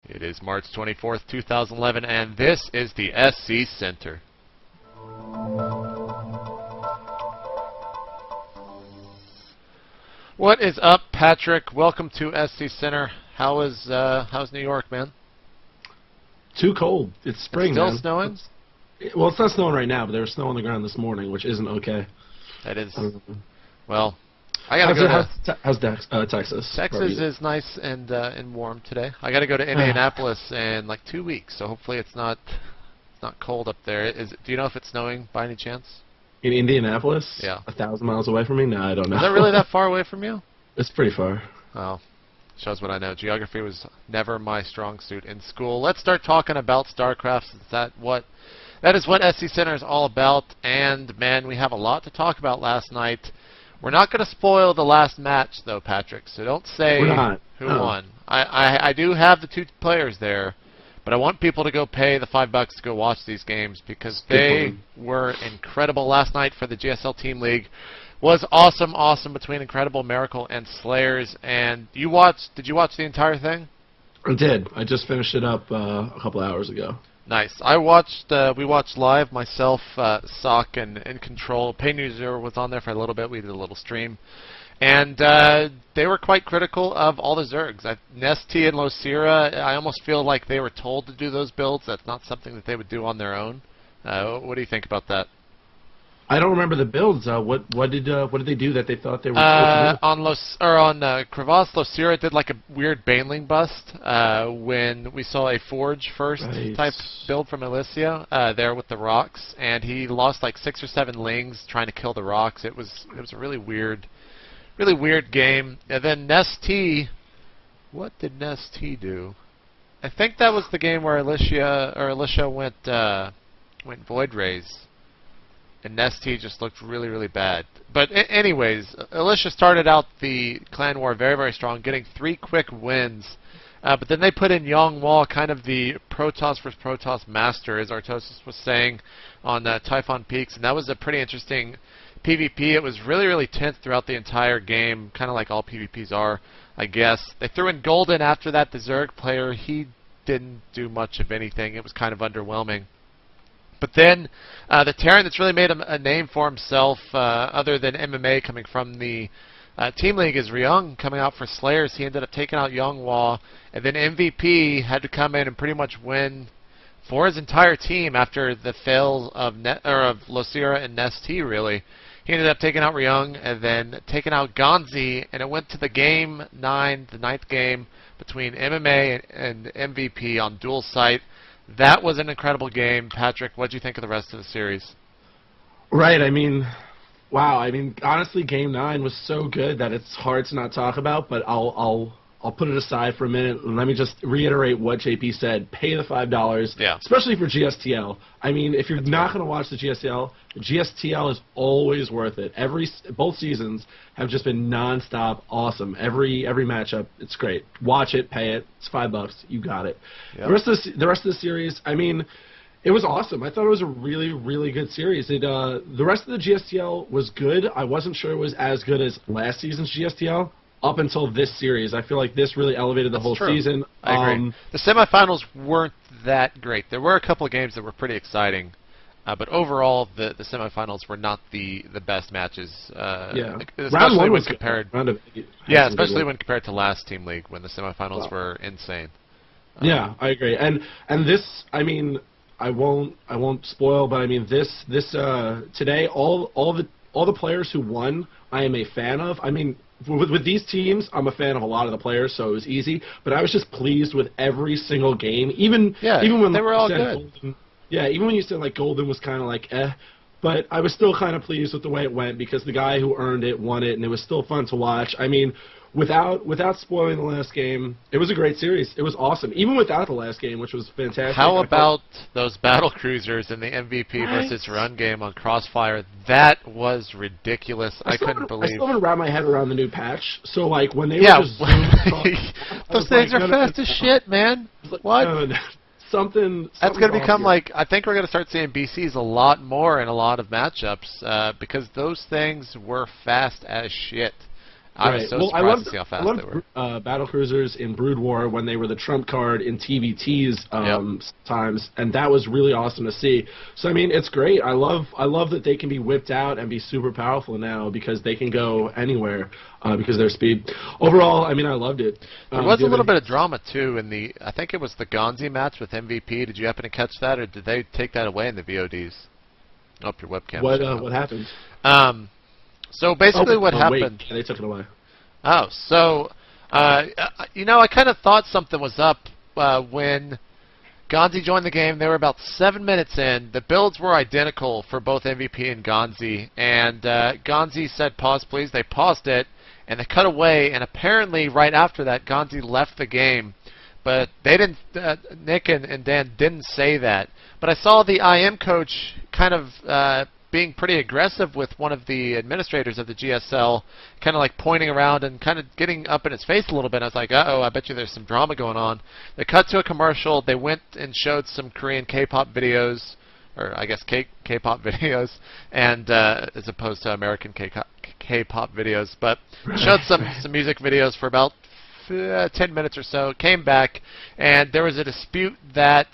It is March 24th, 2011, and this is the SC Center. What is up, Patrick? Welcome to SC Center. How's New York, man? Too cold. It's spring, it's still man. Snowing? Well, it's not snowing right now, but there was snow on the ground this morning, which isn't okay. That is. Well, I gotta go to. How's Texas? Texas is nice and warm today. I gotta go to Indianapolis in like 2 weeks, so hopefully it's not cold up there. Do you know if it's snowing by any chance? In Indianapolis? Yeah. 1,000 miles away from me? No, I don't know. Is that really that far away from you? It's pretty far. Oh, shows what I know. Geography was never my strong suit in school. Let's start talking about Starcraft, since that is what SC Center is all about. And man, we have a lot to talk about last night. We're not going to spoil the last match, though, Patrick, so don't say who won. I do have the 2 players there, but I want people to go pay the $5 to go watch these games because they were incredible. Last night for the GSL Team League was awesome between Incredible, Miracle, and Slayers. And did you watch the entire thing? I did. I just finished it up a couple hours ago. Nice. We watched live, myself, Sock, and Control. Paynuser was on there for a little bit. We did a little stream. And they were quite critical of all the Zergs. Nesty and Losira, I almost feel like they were told to do those builds. That's not something that they would do on their own. What do you think about that? I don't remember the builds. What did they do that they thought they were supposed to do? On Crevasse, Losira did like a weird Baneling bust when we saw a Forge first type build from Alicia there with the rocks, and he lost like 6 or 7 lings trying to kill the rocks. It was a really weird game. And then Nesty, what did Nesty do? I think that was the game where Alicia went Void Rays. And Nesty just looked really bad. But anyways, Alicia started out the clan war very strong, getting 3 quick wins. But then they put in Yongwall, kind of the Protoss versus Protoss master, as Artosis was saying on Typhon Peaks, and that was a pretty interesting PvP. It was really tense throughout the entire game, kind of like all PvPs are, I guess. They threw in Golden after that, the Zerg player. He didn't do much of anything. It was kind of underwhelming. But then the Terran that's really made a name for himself, other than MMA coming from the Team League, is Ryung coming out for Slayers. He ended up taking out Yongwall, and then MVP had to come in and pretty much win for his entire team after the fail of Losira and Nesty, really. He ended up taking out Ryung and then taking out Gonzi, and it went to the game 9, the 9th game between MMA and MVP on dual site. That was an incredible game. Patrick, what did you think of the rest of the series? Right, I mean, wow. I mean, honestly, Game 9 was so good that it's hard to not talk about, but I'll put it aside for a minute, and let me just reiterate what JP said. Pay the $5, especially for GSTL. I mean, if you're not going to watch the GSTL is always worth it. Both seasons have just been nonstop awesome. Every matchup, it's great. Watch it, pay it. It's $5. You got it. Yep. The rest of the series, I mean, it was awesome. I thought it was a really good series. The rest of the GSTL was good. I wasn't sure it was as good as last season's GSTL. Up until this series, I feel like this really elevated the whole season. I agree. The semifinals weren't that great. There were a couple of games that were pretty exciting, but overall, the semifinals were not the best matches. Especially when compared. Especially when compared to last Team League, when the semifinals were insane. Yeah, I agree. And this, I mean, I won't spoil, but I mean this today, all the players who won, I am a fan of. I mean, with these teams, I'm a fan of a lot of the players, so it was easy. But I was just pleased with every single game, even when they were all good. Golden, even when you said like Golden was kind of like but I was still kind of pleased with the way it went because the guy who earned it won it, and it was still fun to watch. I mean, without spoiling the last game, it was a great series. It was awesome, even without the last game, which was fantastic. How about those battle cruisers in the MVP versus run game on Crossfire? That was ridiculous. I couldn't believe. I still haven't wrapped my head around the new patch. So like when they were just those things are fast as shit, man. What? That's going to become like, I think we're going to start seeing BCs a lot more in a lot of matchups because those things were fast as shit. I was so surprised to see how fast they were. I loved battle cruisers in Brood War when they were the trump card in TVT's times, and that was really awesome to see. So I mean, it's great. I love that they can be whipped out and be super powerful now because they can go anywhere because of their speed. Overall, I mean, I loved it. There was a little bit of drama too in the. I think it was the Gonzi match with MVP. Did you happen to catch that, or did they take that away in the VODs? Oh, your webcam. What happened? So basically what happened... Wait, they took it away. Oh, so, you know, I kind of thought something was up when Gonzi joined the game. They were about 7 minutes in. The builds were identical for both MVP and Gonzi. And Gonzi said, pause, please. They paused it, and they cut away. And apparently, right after that, Gonzi left the game. But they didn't. Nick and Dan didn't say that. But I saw the IM coach kind of being pretty aggressive with one of the administrators of the GSL, kind of like pointing around and kind of getting up in his face a little bit. I was like, uh-oh, I bet you there's some drama going on. They cut to a commercial. They went and showed some Korean K-pop videos, or I guess K-pop videos, and as opposed to American K-pop videos. But showed some music videos for about 10 minutes or so, came back, and there was a dispute that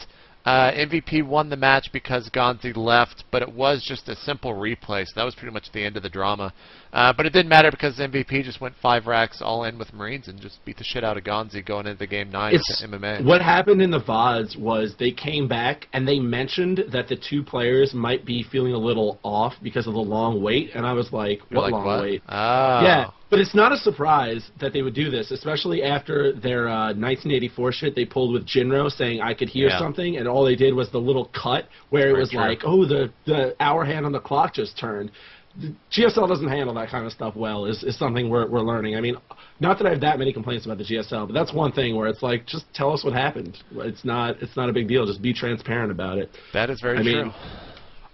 MVP won the match because Gonzi left, but it was just a simple replay, so that was pretty much the end of the drama. But it didn't matter because MVP just went 5 racks all in with Marines and just beat the shit out of Gonzi going into game 9 with MMA. What happened in the VODs was they came back and they mentioned that the 2 players might be feeling a little off because of the long wait, and I was like, what long wait? Oh. Yeah, but it's not a surprise that they would do this, especially after their 1984 shit they pulled with Jinro saying I could hear something, and all they did was the little cut where it was like, oh, the hour hand on the clock just turned. GSL doesn't handle that kind of stuff well, is something we're learning. I mean, not that I have that many complaints about the GSL, but that's one thing where it's like, just tell us what happened. It's not a big deal. Just be transparent about it. That is very true.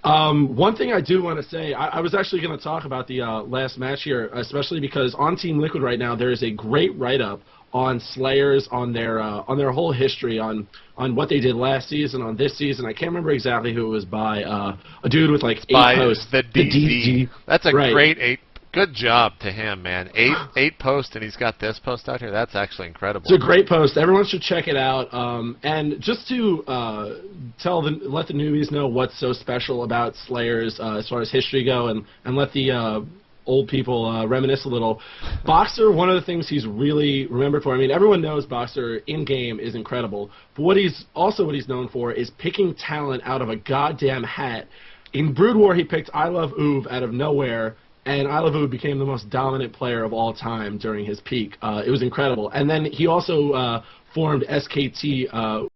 One thing I do want to say, I was actually going to talk about the last match here, especially because on Team Liquid right now there is a great write-up on Slayers, on their whole history, on what they did last season, on this season. I can't remember exactly who it was by. A dude with like 8 posts. The DD. That's a great 8. Good job to him, man. 8 posts, and he's got this post out here. That's actually incredible. It's a great post. Everyone should check it out. And just to let the newbies know what's so special about Slayers as far as history go, and let the old people reminisce a little. Boxer, one of the things he's really remembered for, I mean, everyone knows Boxer in-game is incredible, but what he's known for is picking talent out of a goddamn hat. In Brood War, he picked I Love Uv out of nowhere, and I Love Uv became the most dominant player of all time during his peak. It was incredible. And then he also formed SKT